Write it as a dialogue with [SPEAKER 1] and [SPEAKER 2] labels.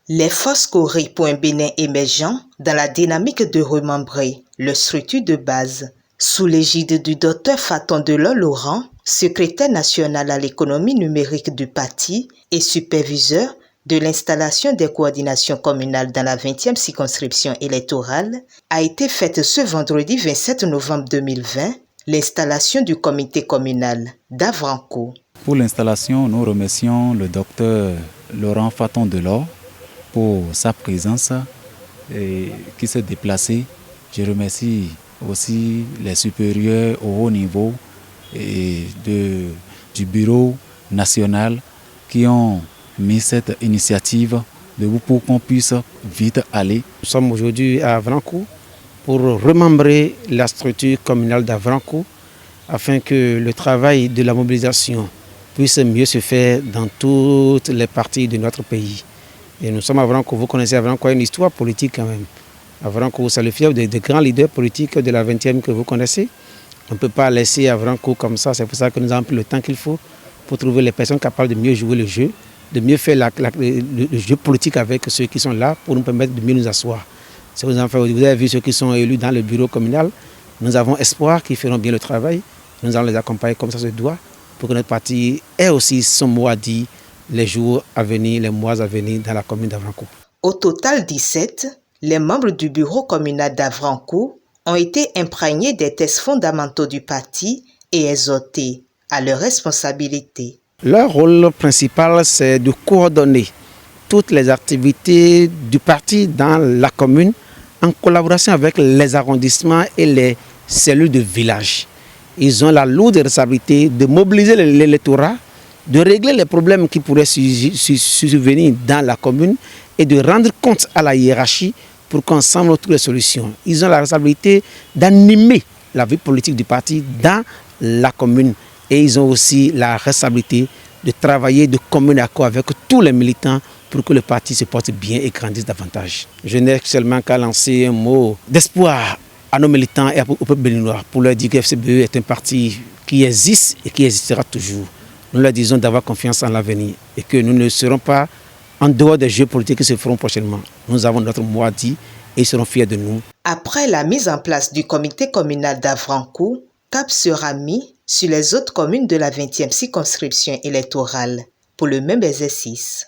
[SPEAKER 1] Les forces Corée pour un Bénin émergent dans la dynamique de remembrer leur structure de base. Sous l'égide du Dr Faton Delors-Laurent, secrétaire national à l'économie numérique du parti et superviseur de l'installation des coordinations communales dans la 20e circonscription électorale, a été faite ce vendredi 27 novembre 2020 l'installation du comité communal d'Avrancourt.
[SPEAKER 2] Pour l'installation, nous remercions le docteur Laurent Faton Delors pour sa présence et qui s'est déplacé. Je remercie aussi les supérieurs au haut niveau et du bureau national qui ont mis cette initiative pour qu'on puisse vite aller.
[SPEAKER 3] Nous sommes aujourd'hui à Avrancourt pour remembrer la structure communale d'Avrancourt afin que le travail de la mobilisation puisse mieux se faire dans toutes les parties de notre pays. Et nous sommes à Avrancourt, vous connaissez Avrancourt, une histoire politique quand même. Avrancourt, c'est le fief des grands leaders politiques de la 20e que vous connaissez. On ne peut pas laisser Avrancourt comme ça, c'est pour ça que nous avons pris le temps qu'il faut pour trouver les personnes capables de mieux jouer le jeu, de mieux faire le jeu politique avec ceux qui sont là pour nous permettre de mieux nous asseoir. Vous avez vu ceux qui sont élus dans le bureau communal. Nous avons espoir qu'ils feront bien le travail. Nous allons les accompagner comme ça se doit pour que notre parti ait aussi son mot à dire les jours à venir, les mois à venir dans la commune d'Avrancourt.
[SPEAKER 1] Au total 17, les membres du bureau communal d'Avrancourt ont été imprégnés des tests fondamentaux du parti et exhortés à leurs responsabilités.
[SPEAKER 3] Leur rôle principal, c'est de coordonner toutes les activités du parti dans la commune en collaboration avec les arrondissements et les cellules de village. Ils ont la lourde responsabilité de mobiliser l'électorat, de régler les problèmes qui pourraient survenir dans la commune et de rendre compte à la hiérarchie pour qu'ensemble on trouve les solutions. Ils ont la responsabilité d'animer la vie politique du parti dans la commune et ils ont aussi la responsabilité de travailler de commun accord avec tous les militants pour que le parti se porte bien et grandisse davantage. Je n'ai seulement qu'à lancer un mot d'espoir à nos militants et au peuple béninois pour leur dire que FCBE est un parti qui existe et qui existera toujours. Nous leur disons d'avoir confiance en l'avenir et que nous ne serons pas en dehors des jeux politiques qui se feront prochainement. Nous avons notre mot à dire et ils seront fiers de nous.
[SPEAKER 1] Après la mise en place du comité communal d'Avrancourt, cap sera mis sur les autres communes de la 20e circonscription électorale pour le même exercice.